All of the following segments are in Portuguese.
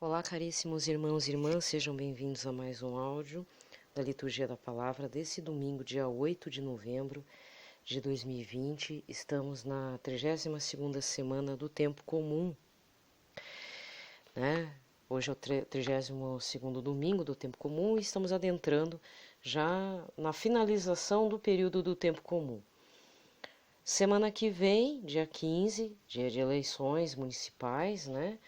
Olá, caríssimos irmãos e irmãs, sejam bem-vindos a mais um áudio da Liturgia da Palavra desse domingo, dia 8 de novembro de 2020. Estamos na 32ª semana do Tempo Comum, né? Hoje é o 32º domingo do Tempo Comum e estamos adentrando já na finalização do período do Tempo Comum. Semana que vem, dia 15, dia de eleições municipais, né?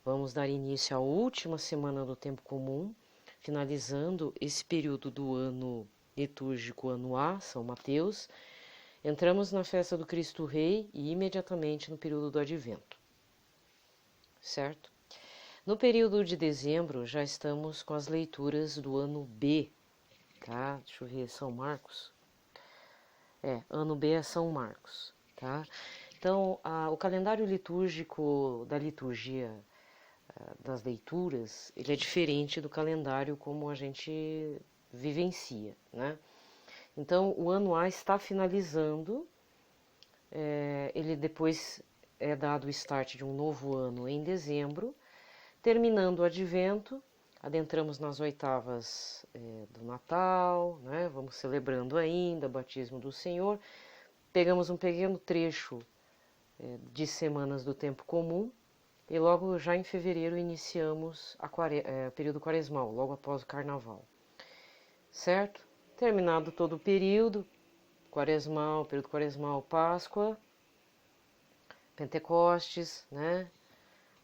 Vamos dar início à última semana do Tempo Comum, finalizando esse período do ano litúrgico ano A, São Mateus. Entramos na festa do Cristo Rei e imediatamente no período do Advento, certo? No período de dezembro já estamos com as leituras do ano B, tá? Deixa eu ver, São Marcos? Ano B é São Marcos, tá? Então, o calendário litúrgico da liturgia das leituras, ele é diferente do calendário como a gente vivencia, né? Então, o ano A está finalizando, ele depois é dado o start de um novo ano em dezembro, terminando o Advento, adentramos nas oitavas do Natal, né? Vamos celebrando ainda o batismo do Senhor, pegamos um pequeno trecho de semanas do Tempo Comum, e logo já em fevereiro iniciamos o período quaresmal, logo após o Carnaval, certo? Terminado todo o período quaresmal, Páscoa, Pentecostes, né?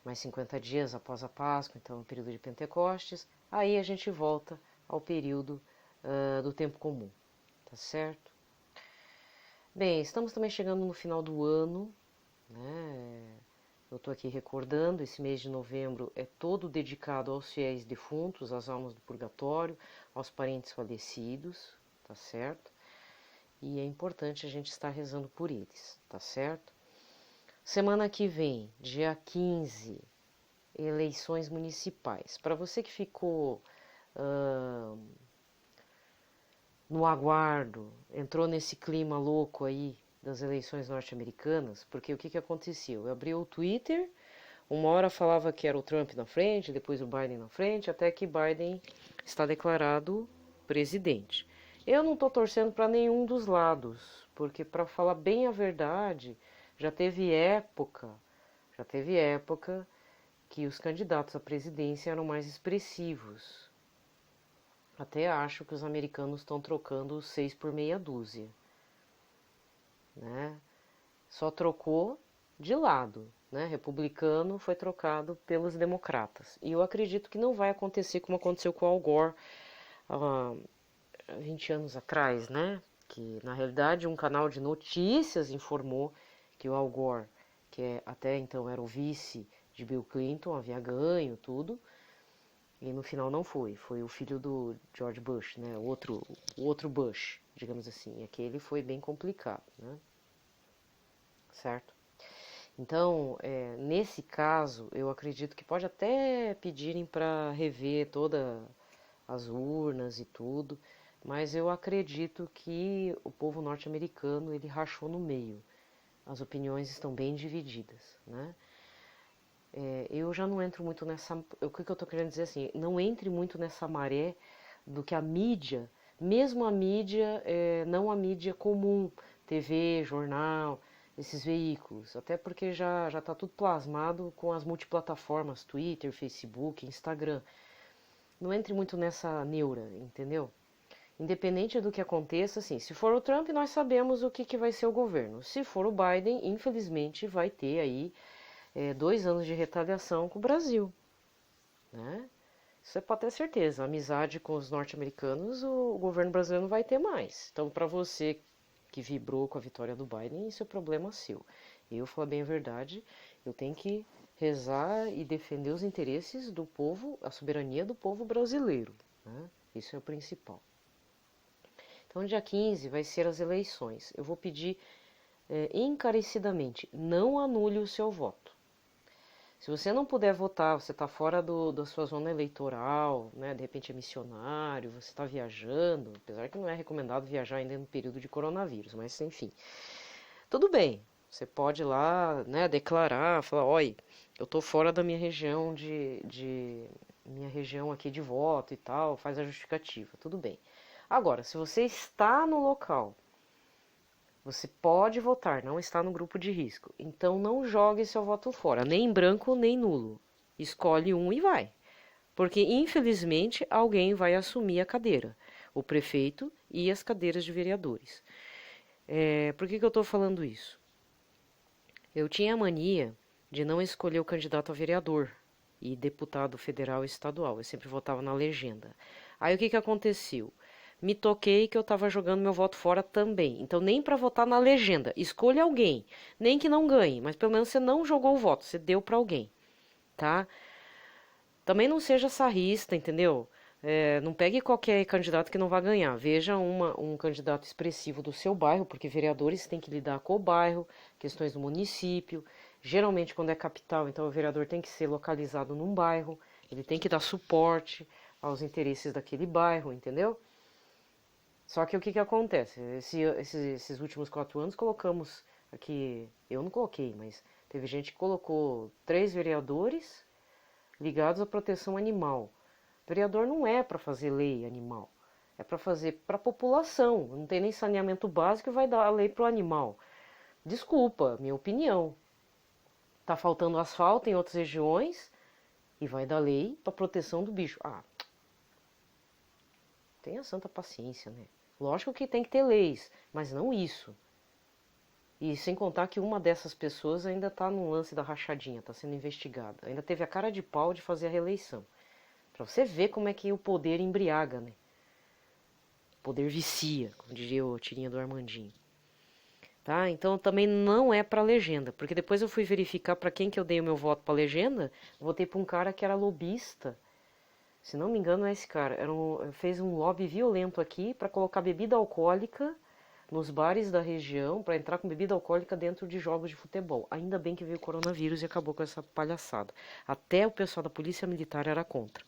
Mais 50 dias após a Páscoa, então o período de Pentecostes, aí a gente volta ao período do Tempo Comum, tá certo? Bem, estamos também chegando no final do ano, né? Eu estou aqui recordando, esse mês de novembro é todo dedicado aos fiéis defuntos, às almas do purgatório, aos parentes falecidos, tá certo? E é importante a gente estar rezando por eles, tá certo? Semana que vem, dia 15, eleições municipais. Para você que ficou no aguardo, entrou nesse clima louco aí das eleições norte-americanas, porque o que aconteceu? Eu abri o Twitter, uma hora falava que era o Trump na frente, depois o Biden na frente, até que Biden está declarado presidente. Eu não estou torcendo para nenhum dos lados, porque para falar bem a verdade, já teve época que os candidatos à presidência eram mais expressivos. Até acho que os americanos estão trocando 6 por meia dúzia, né? Só trocou de lado, né? Republicano foi trocado pelos democratas. E eu acredito que não vai acontecer como aconteceu com Al Gore há 20 anos atrás, né? Que na realidade um canal de notícias informou que o Al Gore, que até então era o vice de Bill Clinton, havia ganho tudo, e no final não foi o filho do George Bush, né? O outro Bush, digamos assim. E aquele foi bem complicado, né? Certo? Então, nesse caso, eu acredito que pode até pedirem para rever todas as urnas e tudo, mas eu acredito que o povo norte-americano ele rachou no meio. As opiniões estão bem divididas, né? Eu já não entro muito nessa... O que eu estou querendo dizer assim? Não entre muito nessa maré do que a mídia, mesmo a mídia, não a mídia comum, TV, jornal, esses veículos, até porque já está tudo plasmado com as multiplataformas, Twitter, Facebook, Instagram. Não entre muito nessa neura, entendeu? Independente do que aconteça, assim, se for o Trump, nós sabemos o que vai ser o governo. Se for o Biden, infelizmente, vai ter aí 2 anos de retaliação com o Brasil, né? Isso pode ter certeza, a amizade com os norte-americanos, o governo brasileiro não vai ter mais. Então, para você que vibrou com a vitória do Biden, isso é problema seu. Eu, falar bem a verdade, eu tenho que rezar e defender os interesses do povo, a soberania do povo brasileiro, né? Isso é o principal. Então, dia 15 vai ser as eleições. Eu vou pedir encarecidamente, não anule o seu voto. Se você não puder votar, você está fora da sua zona eleitoral, né? De repente é missionário, você está viajando, apesar que não é recomendado viajar ainda no período de coronavírus, mas enfim. Tudo bem, você pode ir lá, né, declarar, falar, olha, eu tô fora da minha região minha região aqui de voto e tal, faz a justificativa, tudo bem. Agora, se você está no local, você pode votar, não está no grupo de risco. Então não jogue seu voto fora, nem em branco nem nulo. Escolhe um e vai. Porque infelizmente alguém vai assumir a cadeira, o prefeito e as cadeiras de vereadores. Por que eu estou falando isso? Eu tinha a mania de não escolher o candidato a vereador e deputado federal e estadual. Eu sempre votava na legenda. Aí o que aconteceu? Me toquei que eu estava jogando meu voto fora também. Então, nem para votar na legenda. Escolha alguém. Nem que não ganhe, mas pelo menos você não jogou o voto, você deu para alguém, tá? Também não seja sarrista, entendeu? Não pegue qualquer candidato que não vai ganhar. Veja um candidato expressivo do seu bairro, porque vereadores têm que lidar com o bairro, questões do município. Geralmente, quando é capital, então o vereador tem que ser localizado num bairro, ele tem que dar suporte aos interesses daquele bairro, entendeu? Só que o que acontece? Esses últimos 4 anos colocamos aqui, eu não coloquei, mas teve gente que colocou 3 vereadores ligados à proteção animal. Vereador não é para fazer lei animal, é para fazer para a população. Não tem nem saneamento básico e vai dar a lei para o animal. Desculpa, minha opinião. Tá faltando asfalto em outras regiões e vai dar lei para proteção do bicho. Tenha santa paciência, né? Lógico que tem que ter leis, mas não isso. E sem contar que uma dessas pessoas ainda está no lance da rachadinha, está sendo investigada. Ainda teve a cara de pau de fazer a reeleição. Para você ver como é que o poder embriaga, né? O poder vicia, como diria o tirinha do Armandinho. Tá? Então também não é para legenda, porque depois eu fui verificar para quem que eu dei o meu voto para legenda, votei para um cara que era lobista. Se não me engano é esse cara, fez um lobby violento aqui para colocar bebida alcoólica nos bares da região, para entrar com bebida alcoólica dentro de jogos de futebol. Ainda bem que veio o coronavírus e acabou com essa palhaçada. Até o pessoal da polícia militar era contra.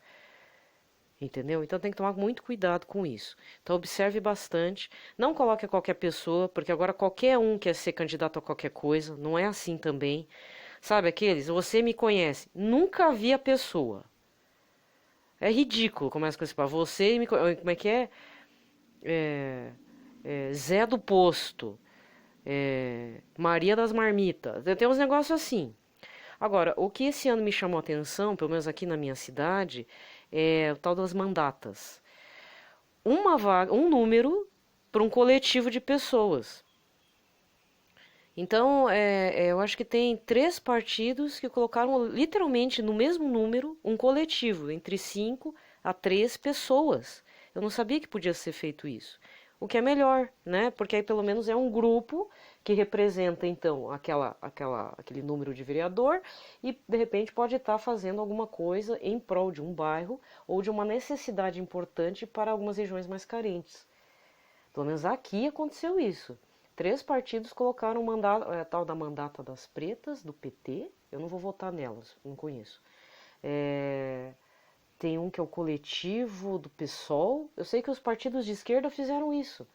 Entendeu? Então tem que tomar muito cuidado com isso. Então observe bastante. Não coloque qualquer pessoa, porque agora qualquer um quer ser candidato a qualquer coisa. Não é assim também. Sabe aqueles? Você me conhece. Nunca vi a pessoa. É ridículo. Começa com esse papo. Você me conhece. Como é que é? Zé do Posto. Maria das Marmitas. Tem uns negócios assim. Agora, o que esse ano me chamou a atenção, pelo menos aqui na minha cidade, é o tal das mandatas. Uma vaga, um número para um coletivo de pessoas. Então, eu acho que tem 3 partidos que colocaram literalmente no mesmo número um coletivo, entre 5 a 3 pessoas. Eu não sabia que podia ser feito isso. O que é melhor, né? Porque aí pelo menos é um grupo que representa então aquele número de vereador e de repente pode estar fazendo alguma coisa em prol de um bairro ou de uma necessidade importante para algumas regiões mais carentes. Pelo menos aqui aconteceu isso. 3 partidos colocaram tal da mandata das pretas, do PT. Eu não vou votar nelas, não conheço. Tem um que é o coletivo do PSOL. Eu sei que os partidos de esquerda fizeram isso.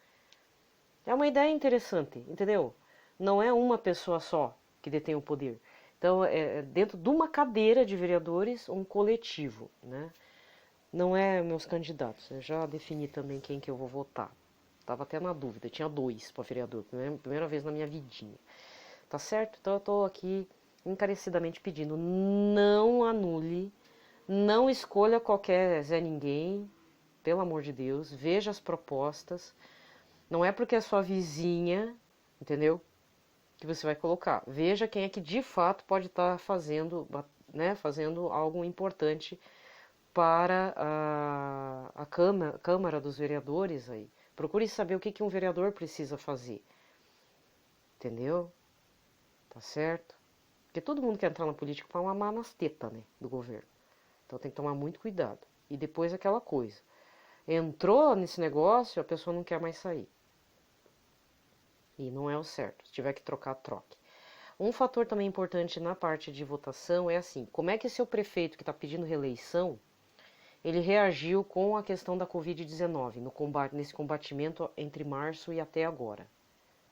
É uma ideia interessante, entendeu? Não é uma pessoa só que detém o poder. Então, dentro de uma cadeira de vereadores, um coletivo, né? Não é meus candidatos. Eu já defini também quem que eu vou votar. Tava até na dúvida. Tinha 2 para vereador. Primeira vez na minha vidinha. Tá certo? Então eu tô aqui encarecidamente pedindo. Não anule. Não escolha qualquer Zé Ninguém. Pelo amor de Deus. Veja as propostas. Não é porque é sua vizinha, entendeu? Que você vai colocar. Veja quem é que de fato pode estar fazendo, né, fazendo algo importante para a Câmara dos Vereadores aí. Procure saber o que um vereador precisa fazer. Entendeu? Tá certo? Porque todo mundo quer entrar na política para mamar nas tetas, né, do governo. Então tem que tomar muito cuidado. E depois aquela coisa. Entrou nesse negócio, a pessoa não quer mais sair. E não é o certo. Se tiver que trocar, troque. Um fator também importante na parte de votação é assim, como é que seu prefeito que está pedindo reeleição, ele reagiu com a questão da Covid-19, nesse combatimento entre março e até agora.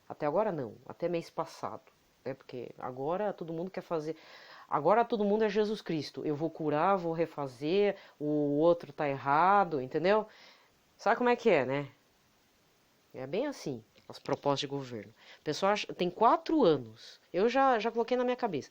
Até agora não, até mês passado. Né? Porque agora todo mundo quer fazer... agora todo mundo é Jesus Cristo. Eu vou curar, vou refazer, o outro tá errado, entendeu? Sabe como é que é, né? É bem assim, as propostas de governo. A pessoa tem 4 anos. Eu já coloquei na minha cabeça.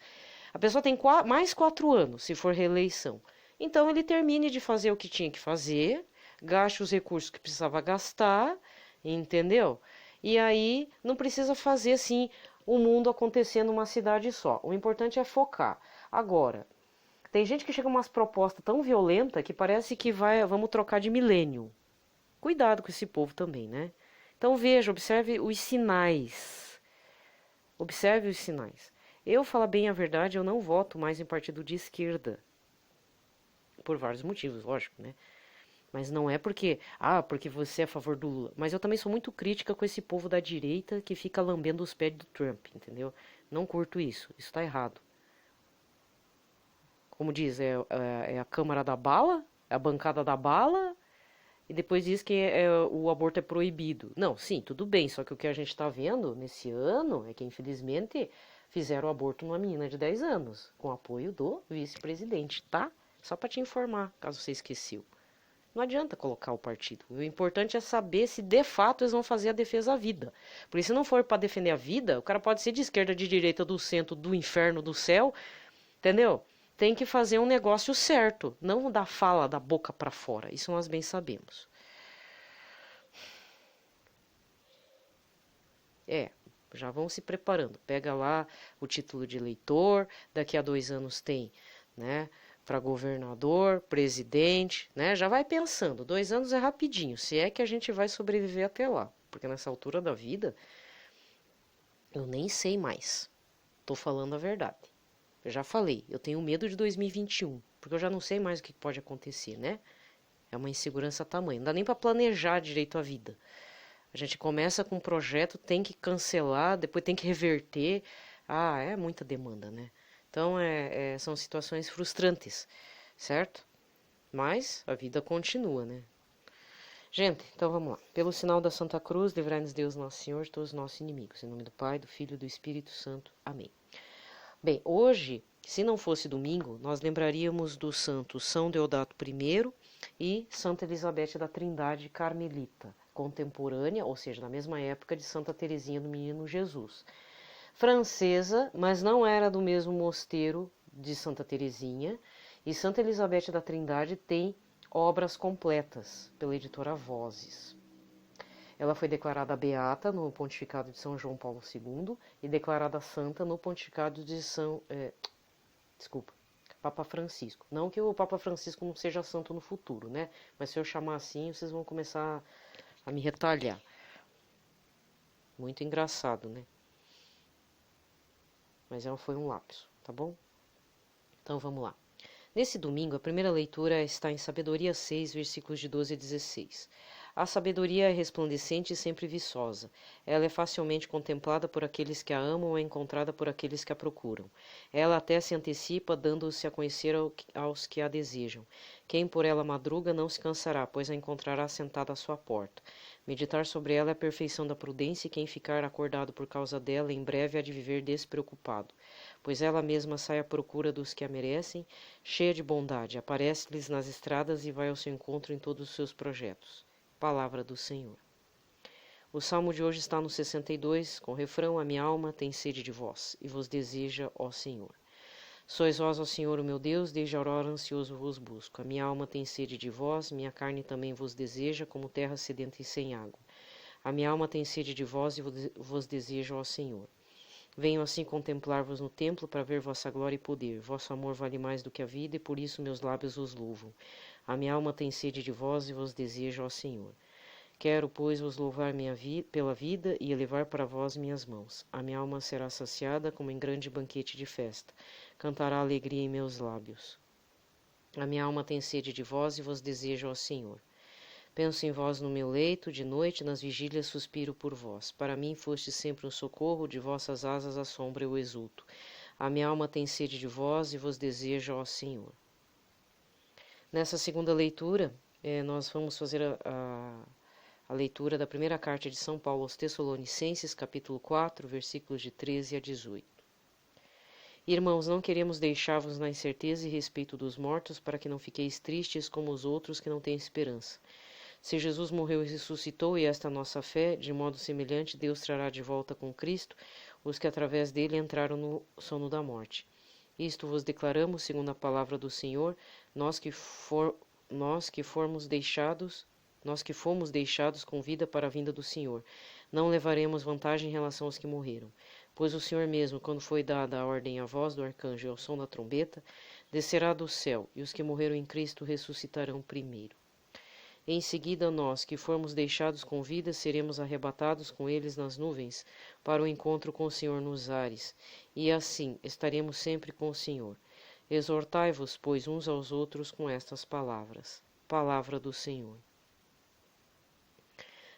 A pessoa tem mais 4 anos, se for reeleição. Então ele termine de fazer o que tinha que fazer, gaste os recursos que precisava gastar, entendeu? E aí não precisa fazer assim o mundo acontecer numa cidade só. O importante é focar. Agora, tem gente que chega com umas propostas tão violentas que parece que vamos trocar de milênio. Cuidado com esse povo também, né? Então veja, observe os sinais. Observe os sinais. Eu, falar bem a verdade, eu não voto mais em partido de esquerda. Por vários motivos, lógico, né? Mas não é porque você é a favor do Lula. Mas eu também sou muito crítica com esse povo da direita que fica lambendo os pés do Trump, entendeu? Não curto isso. Isso tá errado. Como diz, é a Câmara da Bala, é a bancada da bala, e depois diz que o aborto é proibido. Não, sim, tudo bem, só que o que a gente está vendo nesse ano é que, infelizmente, fizeram o aborto numa menina de 10 anos, com apoio do vice-presidente, tá? Só para te informar, caso você esqueceu. Não adianta colocar o partido. O importante é saber se de fato eles vão fazer a defesa da vida. Porque se não for para defender a vida, o cara pode ser de esquerda, de direita, do centro, do inferno, do céu, entendeu? Tem que fazer um negócio certo, não da fala da boca para fora. Isso nós bem sabemos. Já vão se preparando. Pega lá o título de eleitor, daqui a 2 anos tem, né? Para governador, presidente, né? Já vai pensando. 2 anos é rapidinho, se é que a gente vai sobreviver até lá. Porque nessa altura da vida, eu nem sei mais. Tô falando a verdade. Eu já falei, eu tenho medo de 2021, porque eu já não sei mais o que pode acontecer, né? É uma insegurança tamanha. Não dá nem para planejar direito a vida. A gente começa com um projeto, tem que cancelar, depois tem que reverter. Ah, é muita demanda, né? Então, são situações frustrantes, certo? Mas a vida continua, né? Gente, então vamos lá. Pelo sinal da Santa Cruz, livrai-nos Deus Nosso Senhor de todos os nossos inimigos. Em nome do Pai, do Filho e do Espírito Santo. Amém. Bem, hoje, se não fosse domingo, nós lembraríamos do santo São Deodato I e Santa Elizabeth da Trindade Carmelita, contemporânea, ou seja, na mesma época de Santa Teresinha do Menino Jesus. Francesa, mas não era do mesmo mosteiro de Santa Teresinha, e Santa Elizabeth da Trindade tem obras completas pela editora Vozes. Ela foi declarada beata no pontificado de São João Paulo II e declarada santa no pontificado de Papa Francisco. Não que o Papa Francisco não seja santo no futuro, né? Mas se eu chamar assim, vocês vão começar a me retalhar. Muito engraçado, né? Mas foi um lapso, tá bom? Então vamos lá. Nesse domingo, a primeira leitura está em Sabedoria 6, versículos de 12 a 16. A sabedoria é resplandecente e sempre viçosa. Ela é facilmente contemplada por aqueles que a amam ou é encontrada por aqueles que a procuram. Ela até se antecipa, dando-se a conhecer aos que a desejam. Quem por ela madruga não se cansará, pois a encontrará sentada à sua porta. Meditar sobre ela é a perfeição da prudência, e quem ficar acordado por causa dela, em breve há de viver despreocupado. Pois ela mesma sai à procura dos que a merecem, cheia de bondade, aparece-lhes nas estradas e vai ao seu encontro em todos os seus projetos. Palavra do Senhor. O salmo de hoje está no 62, com o refrão: A minha alma tem sede de vós, e vos deseja, ó Senhor. Sois vós, ó Senhor, o meu Deus, desde a aurora ansioso vos busco. A minha alma tem sede de vós, minha carne também vos deseja, como terra sedenta e sem água. A minha alma tem sede de vós e vos deseja, ó Senhor. Venho assim contemplar-vos no templo para ver vossa glória e poder. Vosso amor vale mais do que a vida, e por isso meus lábios vos louvam. A minha alma tem sede de vós e vos deseja, ó Senhor. Quero, pois, vos louvar pela vida e elevar para vós minhas mãos. A minha alma será saciada como em grande banquete de festa. Cantará alegria em meus lábios. A minha alma tem sede de vós e vos deseja, ó Senhor. Penso em vós no meu leito, de noite, nas vigílias suspiro por vós. Para mim foste sempre um socorro, de vossas asas à sombra eu exulto. A minha alma tem sede de vós e vos deseja, ó Senhor. Nessa segunda leitura, nós vamos fazer a leitura da primeira carta de São Paulo aos Tessalonicenses, capítulo 4, versículos de 13 a 18. Irmãos, não queremos deixar-vos na incerteza e respeito dos mortos, para que não fiqueis tristes como os outros que não têm esperança. Se Jesus morreu e ressuscitou, e esta é a nossa fé, de modo semelhante, Deus trará de volta com Cristo os que através dele entraram no sono da morte. Isto vos declaramos, segundo a palavra do Senhor, nós que fomos deixados com vida para a vinda do Senhor. Não levaremos vantagem em relação aos que morreram. Pois o Senhor mesmo, quando foi dada a ordem à voz do arcanjo e ao som da trombeta, descerá do céu, e os que morreram em Cristo ressuscitarão primeiro. Em seguida, nós, que formos deixados com vida, seremos arrebatados com eles nas nuvens, para o encontro com o Senhor nos ares, e assim estaremos sempre com o Senhor. Exortai-vos, pois, uns aos outros com estas palavras. Palavra do Senhor.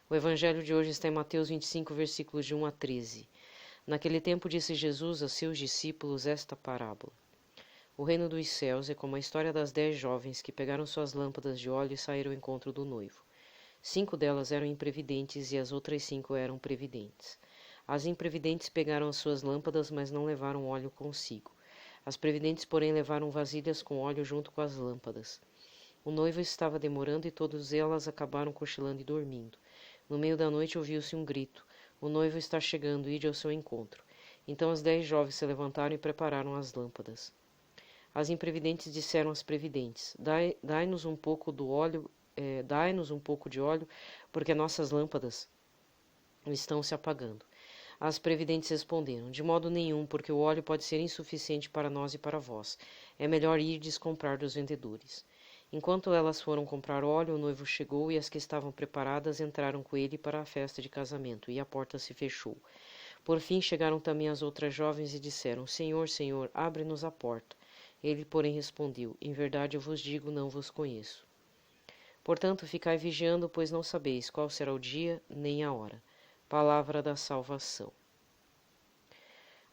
O evangelho de hoje está em Mateus 25, versículos de 1 a 13. Naquele tempo disse Jesus a seus discípulos esta parábola. O reino dos céus é como a história das 10 jovens que pegaram suas lâmpadas de óleo e saíram ao encontro do noivo. 5 delas eram imprevidentes e as outras 5 eram previdentes. As imprevidentes pegaram as suas lâmpadas, mas não levaram óleo consigo. As previdentes, porém, levaram vasilhas com óleo junto com as lâmpadas. O noivo estava demorando e todas elas acabaram cochilando e dormindo. No meio da noite ouviu-se um grito. O noivo está chegando, ide ao seu encontro. Então as 10 jovens se levantaram e prepararam as lâmpadas. As imprevidentes disseram às previdentes, dai-nos um pouco de óleo, porque nossas lâmpadas estão se apagando. As previdentes responderam, de modo nenhum, porque o óleo pode ser insuficiente para nós e para vós. É melhor irdes comprar dos vendedores. Enquanto elas foram comprar óleo, o noivo chegou e as que estavam preparadas entraram com ele para a festa de casamento, e a porta se fechou. Por fim chegaram também as outras jovens e disseram, Senhor, Senhor, abre-nos a porta. Ele, porém, respondeu, em verdade eu vos digo, não vos conheço. Portanto, ficai vigiando, pois não sabeis qual será o dia nem a hora. Palavra da salvação.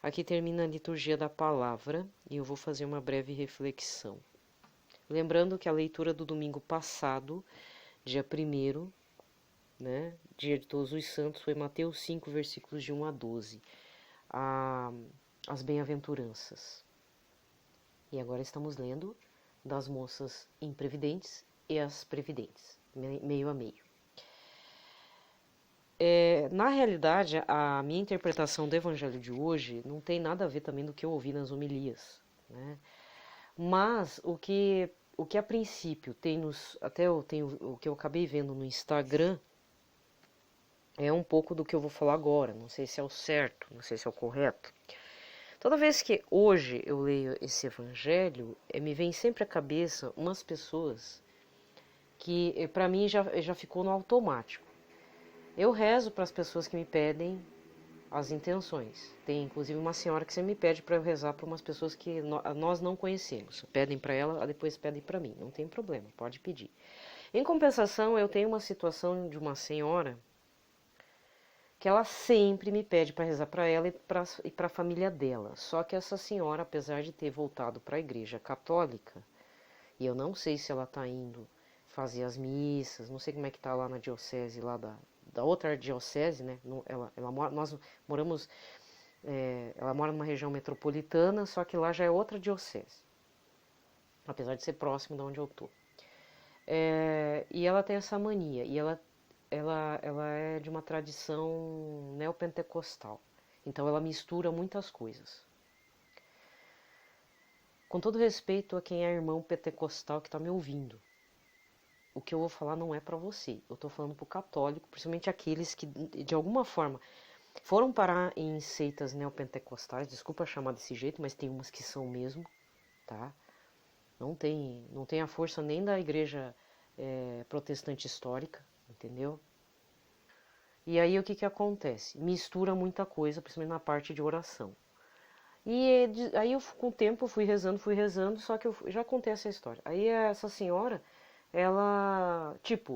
Aqui termina a liturgia da palavra e eu vou fazer uma breve reflexão. Lembrando que a leitura do domingo passado, dia 1º, dia de Todos os Santos, foi Mateus 5, versículos de 1 a 12, as bem-aventuranças. E agora estamos lendo das moças imprevidentes e as previdentes, meio a meio. Na realidade, a minha interpretação do evangelho de hoje não tem nada a ver também do que eu ouvi nas homilias, né? Mas o que a princípio o que eu acabei vendo no Instagram é um pouco do que eu vou falar agora. Não sei se é o certo, não sei se é o correto. Toda vez que hoje eu leio esse evangelho, me vem sempre à cabeça umas pessoas que para mim já ficou no automático. Eu rezo para as pessoas que me pedem as intenções. Tem inclusive uma senhora que sempre me pede para eu rezar para umas pessoas que nós não conhecemos. Pedem para ela, depois pedem para mim. Não tem problema, pode pedir. Em compensação, eu tenho uma situação de uma senhora que ela sempre me pede para rezar para ela e para a família dela. Só que essa senhora, apesar de ter voltado para a igreja católica, e eu não sei se ela está indo fazer as missas, não sei como é que está lá na diocese lá da outra diocese, né? Ela mora numa região metropolitana, só que lá já é outra diocese, apesar de ser próximo de onde eu estou. E ela tem essa mania, e ela é de uma tradição neopentecostal, então ela mistura muitas coisas. Com todo respeito a quem é irmão pentecostal que está me ouvindo, o que eu vou falar não é para você, eu estou falando para o católico, principalmente aqueles que de alguma forma foram parar em seitas neopentecostais, desculpa chamar desse jeito, mas tem umas que são mesmo, tá? Não tem a força nem da igreja protestante histórica, entendeu? E aí o que acontece? Mistura muita coisa, principalmente na parte de oração. E aí eu, com o tempo, fui rezando, só que eu já contei essa história. Aí essa senhora, ela,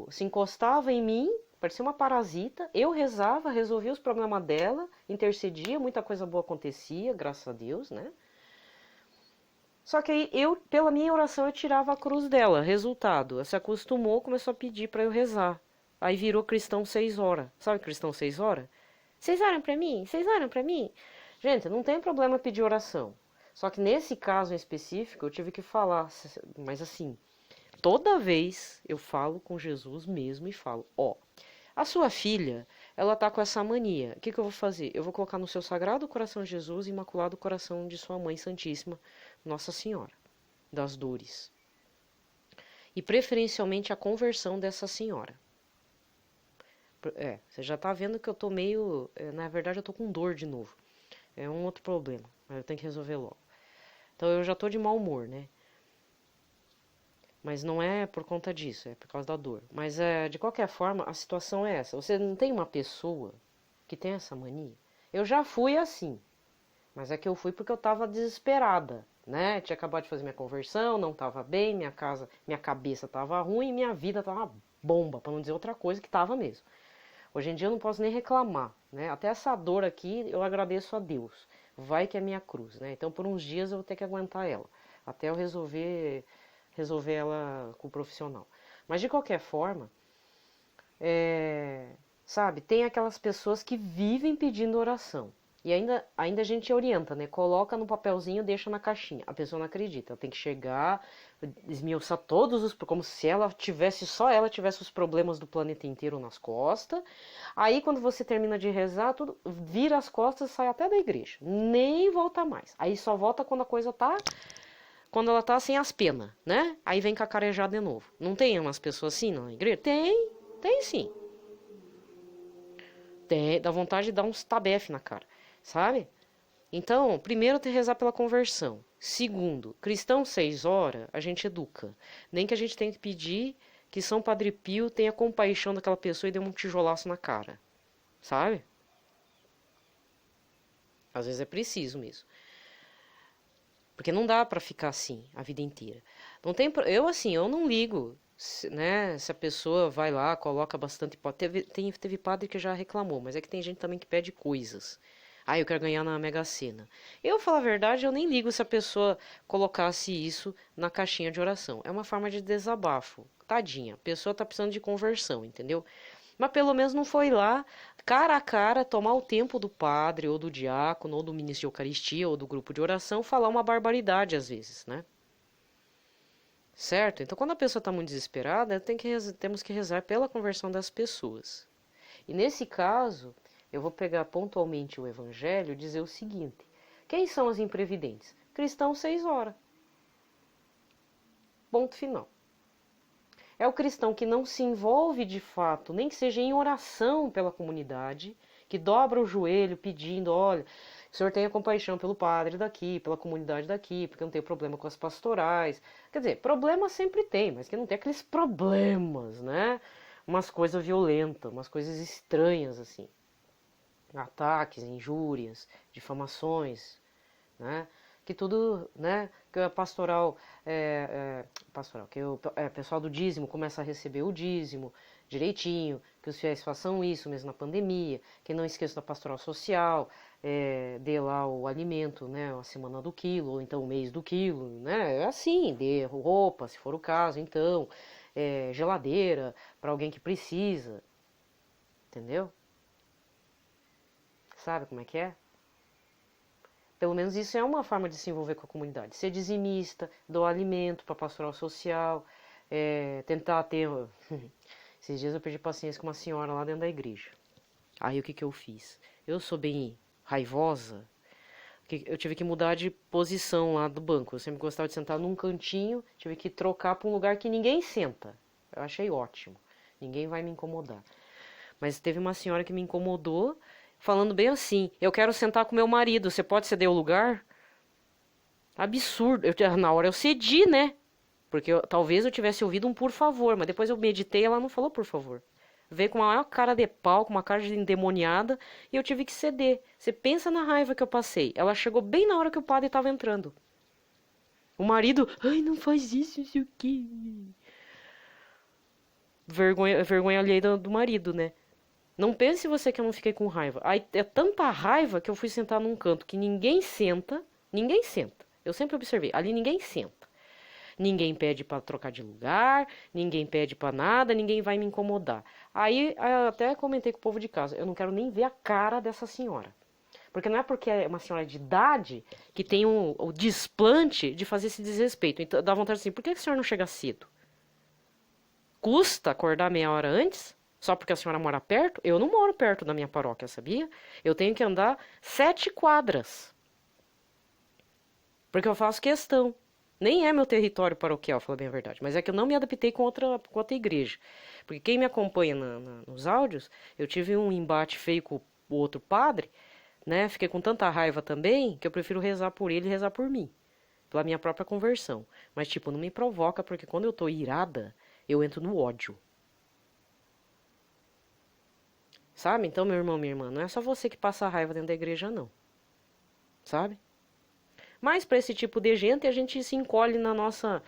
se encostava em mim, parecia uma parasita, eu rezava, resolvia os problemas dela, intercedia, muita coisa boa acontecia, graças a Deus, né? Só que aí pela minha oração, eu tirava a cruz dela. Resultado, ela se acostumou, começou a pedir para eu rezar. Aí virou cristão 6 horas. Sabe cristão 6 horas? 6 horas pra mim? 6 horas pra mim? Gente, não tem problema pedir oração. Só que nesse caso em específico eu tive que falar, mas assim, toda vez eu falo com Jesus mesmo e falo, ó, a sua filha, ela tá com essa mania. O que que eu vou fazer? Eu vou colocar no seu Sagrado Coração de Jesus, Imaculado Coração de sua Mãe Santíssima, Nossa Senhora das Dores. E preferencialmente a conversão dessa senhora. Você já tá vendo que eu tô meio, na verdade eu tô com dor de novo. É um outro problema, mas eu tenho que resolver logo. Então eu já tô de mau humor, né? Mas não é por conta disso, é por causa da dor. Mas de qualquer forma, a situação é essa. Você não tem uma pessoa que tem essa mania? Eu já fui assim, mas é que eu fui porque eu tava desesperada, né? Tinha acabado de fazer minha conversão, não tava bem, minha cabeça tava ruim, minha vida tava uma bomba, para não dizer outra coisa que tava mesmo. Hoje em dia eu não posso nem reclamar, né? Até essa dor aqui eu agradeço a Deus. Vai que é minha cruz, né? Então por uns dias eu vou ter que aguentar ela, até eu resolver ela com o profissional. Mas de qualquer forma, sabe, tem aquelas pessoas que vivem pedindo oração. E ainda a gente orienta, né? Coloca no papelzinho, deixa na caixinha. A pessoa não acredita. Ela tem que chegar, esmiuçar todos os... Como se só ela tivesse os problemas do planeta inteiro nas costas. Aí quando você termina de rezar, tudo vira as costas e sai até da igreja. Nem volta mais. Aí só volta quando a coisa tá... Quando ela tá sem as penas, né? Aí vem cacarejar de novo. Não tem umas pessoas assim na igreja? Tem sim. Tem, dá vontade de dar uns tabefe na cara, sabe? Então, primeiro, tem que rezar pela conversão. Segundo, cristão 6 horas, a gente educa. Nem que a gente tenha que pedir que São Padre Pio tenha compaixão daquela pessoa e dê um tijolaço na cara, sabe? Às vezes é preciso mesmo. Porque não dá pra ficar assim a vida inteira. Não tem, eu não ligo, né? Se a pessoa vai lá, coloca bastante, teve padre que já reclamou, mas é que tem gente também que pede coisas. Ah, eu quero ganhar na Mega Sena. Eu, falar a verdade, eu nem ligo se a pessoa colocasse isso na caixinha de oração. É uma forma de desabafo. Tadinha, a pessoa tá precisando de conversão, entendeu? Mas pelo menos não foi lá, cara a cara, tomar o tempo do padre, ou do diácono, ou do ministro de Eucaristia, ou do grupo de oração, falar uma barbaridade às vezes, né? Certo? Então, quando a pessoa está muito desesperada, temos que rezar pela conversão das pessoas. E nesse caso, eu vou pegar pontualmente o Evangelho e dizer o seguinte: quem são as imprevidentes? Cristãos 6 horas. Ponto final. É o cristão que não se envolve de fato, nem que seja em oração pela comunidade, que dobra o joelho pedindo, olha, o senhor tenha compaixão pelo padre daqui, pela comunidade daqui, porque eu não tenho problema com as pastorais. Quer dizer, problema sempre tem, mas que não tem aqueles problemas, né? Umas coisas violentas, umas coisas estranhas, assim. Ataques, injúrias, difamações, né? Que tudo, né? Que a pastoral, que o pessoal do dízimo começa a receber o dízimo direitinho, que os fiéis façam isso mesmo na pandemia, que não esqueça da pastoral social, dê lá o alimento, né? A semana do quilo, ou então o mês do quilo, né? É assim, dê roupa, se for o caso, então, geladeira para alguém que precisa, entendeu? Sabe como é que é? Pelo menos isso é uma forma de se envolver com a comunidade. Ser dizimista, doar alimento para pastoral social, tentar ter... Esses dias eu perdi paciência com uma senhora lá dentro da igreja. Aí o que que eu fiz? Eu sou bem raivosa, eu tive que mudar de posição lá do banco. Eu sempre gostava de sentar num cantinho, tive que trocar para um lugar que ninguém senta. Eu achei ótimo. Ninguém vai me incomodar. Mas teve uma senhora que me incomodou, falando bem assim: eu quero sentar com meu marido, você pode ceder o lugar? Absurdo. Na hora eu cedi, né? Porque talvez eu tivesse ouvido um por favor, mas depois eu meditei e ela não falou por favor. Veio com uma cara de pau, com uma cara de endemoniada, e eu tive que ceder. Você pensa na raiva que eu passei. Ela chegou bem na hora que o padre estava entrando. O marido, ai, não faz isso, não sei o quê. Vergonha alheia do marido, né? Não pense você que eu não fiquei com raiva. Aí é tanta raiva que eu fui sentar num canto que ninguém senta. Ninguém senta. Eu sempre observei. Ali ninguém senta. Ninguém pede para trocar de lugar, ninguém pede para nada, ninguém vai me incomodar. Aí eu até comentei com o povo de casa, eu não quero nem ver a cara dessa senhora. Porque não é porque é uma senhora de idade que tem o desplante de fazer esse desrespeito. Então dá vontade assim, por que a senhora não chega cedo? Custa acordar meia hora antes? Só porque a senhora mora perto? Eu não moro perto da minha paróquia, sabia? Eu tenho que andar 7 quadras. Porque eu faço questão. Nem é meu território paroquial, falar bem a verdade. Mas é que eu não me adaptei com outra igreja. Porque quem me acompanha nos áudios, eu tive um embate feio com o outro padre, né? Fiquei com tanta raiva também que eu prefiro rezar por ele e rezar por mim. Pela minha própria conversão. Mas, tipo, não me provoca, porque quando eu tô irada, eu entro no ódio. Sabe? Então, meu irmão, minha irmã, não é só você que passa raiva dentro da igreja, não. Sabe? Mas para esse tipo de gente, a gente se encolhe na nossa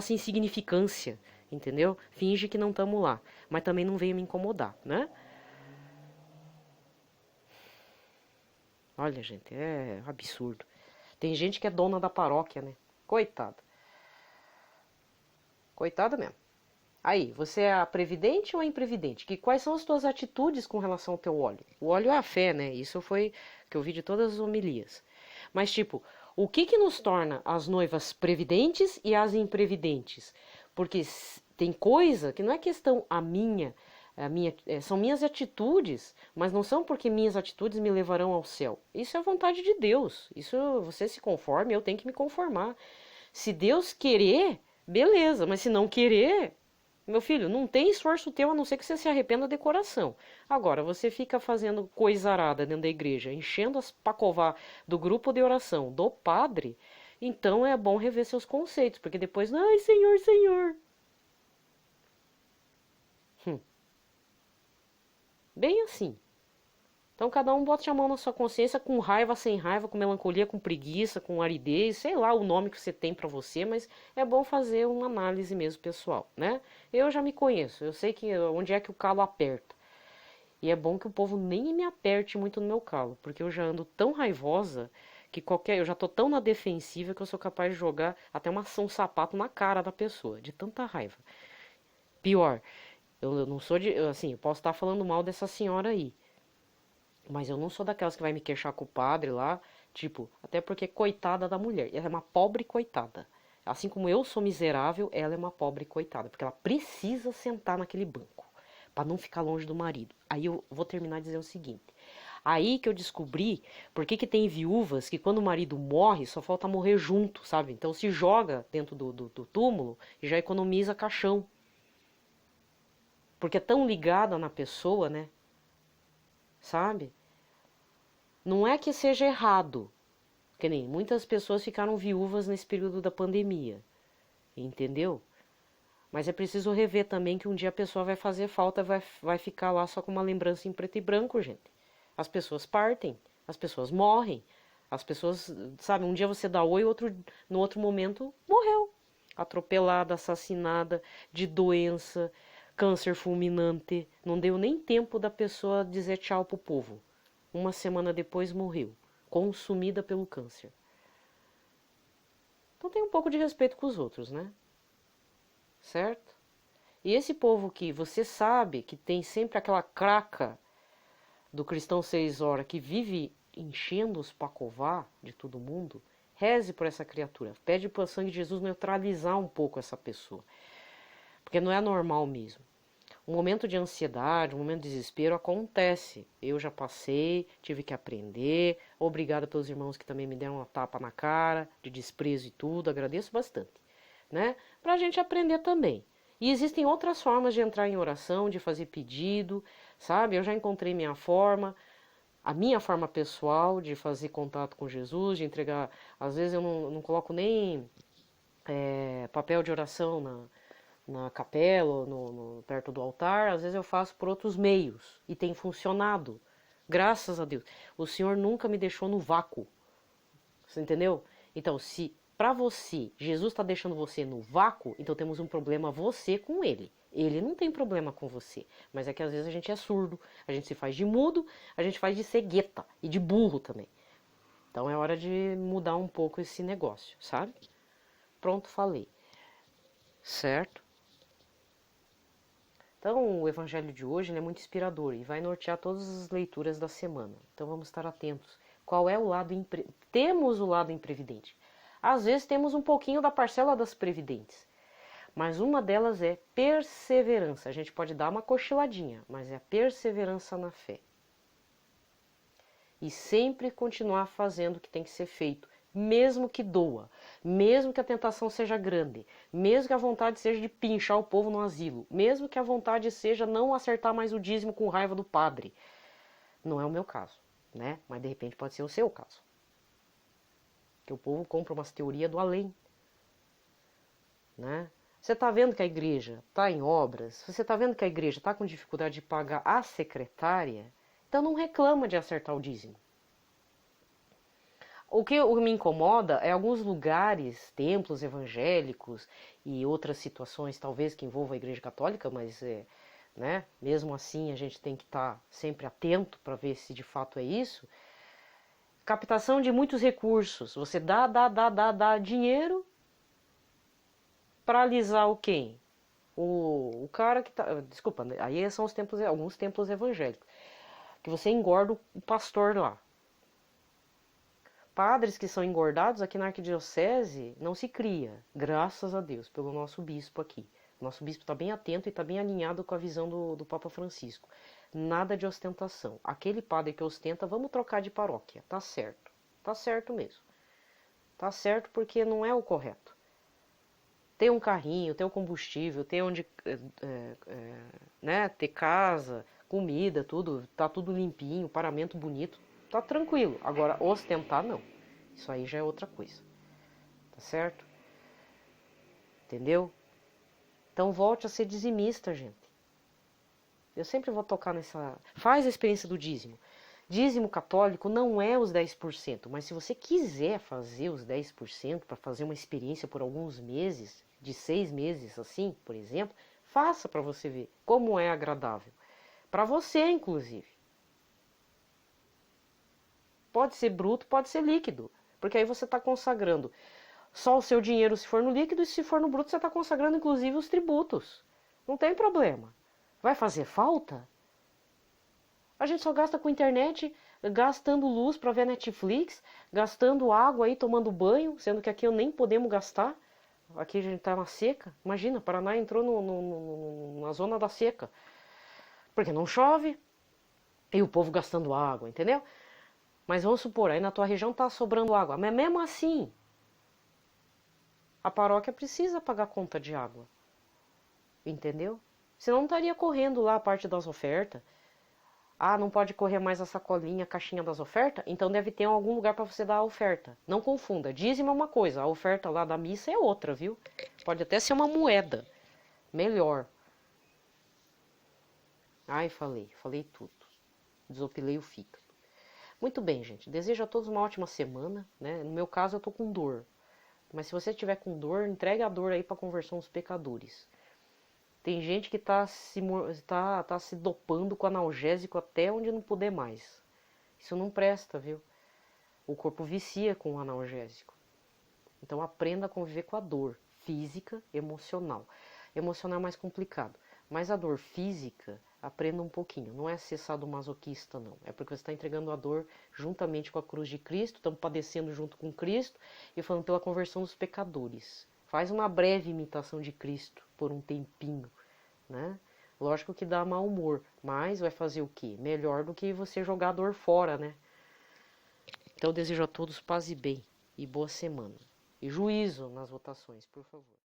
insignificância, entendeu? Finge que não estamos lá. Mas também não veio me incomodar, né? Olha, gente, é absurdo. Tem gente que é dona da paróquia, né? Coitada. Coitada mesmo. Aí, você é a previdente ou a imprevidente? Quais são as tuas atitudes com relação ao teu óleo? O óleo é a fé, né? Isso foi que eu vi de todas as homilias. Mas, tipo, o que nos torna as noivas previdentes e as imprevidentes? Porque tem coisa que não é questão são minhas atitudes, mas não são porque minhas atitudes me levarão ao céu. Isso é a vontade de Deus. Isso você se conforme, eu tenho que me conformar. Se Deus querer, beleza, mas se não querer, meu filho, não tem esforço teu a não ser que você se arrependa de coração. Agora, você fica fazendo coisa arada dentro da igreja, enchendo as pacová do grupo de oração do padre, então é bom rever seus conceitos, porque depois, ai, Senhor, Senhor. Bem assim. Então cada um bota a mão na sua consciência com raiva, sem raiva, com melancolia, com preguiça, com aridez, sei lá o nome que você tem pra você, mas é bom fazer uma análise mesmo pessoal, né? Eu já me conheço, eu sei que onde é que o calo aperta. E é bom que o povo nem me aperte muito no meu calo, porque eu já ando tão raivosa que eu já tô tão na defensiva que eu sou capaz de jogar até um sapato na cara da pessoa, de tanta raiva. Pior, eu não sou assim, eu posso estar falando mal dessa senhora aí, mas eu não sou daquelas que vai me queixar com o padre lá, tipo, até porque coitada da mulher, ela é uma pobre coitada. Assim como eu sou miserável, ela é uma pobre coitada, porque ela precisa sentar naquele banco para não ficar longe do marido. Aí eu vou terminar dizendo o seguinte: aí que eu descobri por que tem viúvas que quando o marido morre, só falta morrer junto, sabe? Então se joga dentro do túmulo e já economiza caixão. Porque é tão ligada na pessoa, né? Sabe? Não é que seja errado, que nem muitas pessoas ficaram viúvas nesse período da pandemia, entendeu? Mas é preciso rever também que um dia a pessoa vai fazer falta, vai ficar lá só com uma lembrança em preto e branco, gente. As pessoas partem, as pessoas morrem, as pessoas, sabe, um dia você dá oi, no outro momento morreu. Atropelada, assassinada, de doença, câncer fulminante. Não deu nem tempo da pessoa dizer tchau pro povo. Uma semana depois morreu, consumida pelo câncer. Então tem um pouco de respeito com os outros, né? Certo? E esse povo que você sabe que tem sempre aquela craca do cristão 6 horas que vive enchendo os pacová de todo mundo, reze por essa criatura. Pede para o sangue de Jesus neutralizar um pouco essa pessoa. Porque não é normal mesmo. Um momento de ansiedade, um momento de desespero acontece. Eu já passei, tive que aprender. Obrigada pelos irmãos que também me deram uma tapa na cara, de desprezo e tudo. Agradeço bastante, né? Pra gente aprender também. E existem outras formas de entrar em oração, de fazer pedido, sabe? Eu já encontrei a minha forma pessoal de fazer contato com Jesus, de entregar. Às vezes eu não coloco nem papel de oração na capela, perto do altar, às vezes eu faço por outros meios e tem funcionado. Graças a Deus. O Senhor nunca me deixou no vácuo. Você entendeu? Então, se para você Jesus está deixando você no vácuo, então temos um problema você com ele. Ele não tem problema com você, mas é que às vezes a gente é surdo, a gente se faz de mudo, a gente faz de cegueta e de burro também. Então é hora de mudar um pouco esse negócio, sabe? Pronto, falei. Certo? Então, o evangelho de hoje é muito inspirador e vai nortear todas as leituras da semana. Então, vamos estar atentos Qual é o lado temos o lado imprevidente. Às vezes temos um pouquinho da parcela das previdentes, mas uma delas é perseverança. A gente pode dar uma cochiladinha, mas é a perseverança na fé. E sempre continuar fazendo o que tem que ser feito, mesmo que doa, mesmo que a tentação seja grande, mesmo que a vontade seja de pinchar o povo no asilo, mesmo que a vontade seja não acertar mais o dízimo com raiva do padre. Não é o meu caso, né? Mas de repente pode ser o seu caso. Que o povo compra umas teorias do além, né? Você está vendo que a igreja está em obras, você está vendo que a igreja está com dificuldade de pagar a secretária, então não reclama de acertar o dízimo. O que me incomoda é alguns lugares, templos evangélicos e outras situações, talvez que envolvam a igreja católica, mas né, mesmo assim a gente tem que estar sempre atento para ver se de fato é isso. Captação de muitos recursos. Você dá dinheiro para alisar o quem? O cara que tá. Desculpa, aí são alguns templos evangélicos. Que você engorda o pastor lá. Padres que são engordados aqui na arquidiocese não se cria, graças a Deus, pelo nosso bispo aqui. Nosso bispo está bem atento e está bem alinhado com a visão do Papa Francisco. Nada de ostentação. Aquele padre que ostenta, vamos trocar de paróquia. Tá certo. Tá certo mesmo. Tá certo porque não é o correto. Ter um carrinho, ter um combustível, ter onde né, ter casa, comida, tudo, tá tudo limpinho, paramento bonito, tá tranquilo. Agora, ostentar não. Isso aí já é outra coisa. Tá certo? Entendeu? Então volte a ser dizimista, gente. Eu sempre vou tocar nessa... Faz a experiência do dízimo. Dízimo católico não é os 10%, mas se você quiser fazer os 10% para fazer uma experiência por alguns meses, de 6 meses assim, por exemplo, faça para você ver como é agradável. Para você, inclusive. Pode ser bruto, pode ser líquido, porque aí você está consagrando só o seu dinheiro se for no líquido e se for no bruto você está consagrando inclusive os tributos. Não tem problema. Vai fazer falta? A gente só gasta com internet, gastando luz para ver Netflix, gastando água aí, tomando banho, sendo que aqui eu nem podemos gastar. Aqui a gente tá na seca. Imagina, Paraná entrou na zona da seca. Porque não chove e o povo gastando água, entendeu? Mas vamos supor, aí na tua região tá sobrando água. Mas mesmo assim, a paróquia precisa pagar conta de água. Entendeu? Senão não estaria correndo lá a parte das ofertas. Ah, não pode correr mais a sacolinha, a caixinha das ofertas? Então deve ter algum lugar para você dar a oferta. Não confunda, dízimo é uma coisa, a oferta lá da missa é outra, viu? Pode até ser uma moeda. Melhor. Ai, falei tudo. Desopilei o fígado. Muito bem, gente. Desejo a todos uma ótima semana, né? No meu caso, eu tô com dor. Mas se você tiver com dor, entregue a dor aí para a conversão dos pecadores. Tem gente que tá se dopando com analgésico até onde não puder mais. Isso não presta, viu? O corpo vicia com o analgésico. Então aprenda a conviver com a dor física, emocional. Emocional é mais complicado. Mas a dor física, aprenda um pouquinho. Não é ser sadomasoquista, não. É porque você está entregando a dor juntamente com a cruz de Cristo, estamos padecendo junto com Cristo e falando pela conversão dos pecadores. Faz uma breve imitação de Cristo por um tempinho, né? Lógico que dá mau humor, mas vai fazer o quê? Melhor do que você jogar a dor fora, né? Então eu desejo a todos paz e bem, e boa semana. E juízo nas votações, por favor.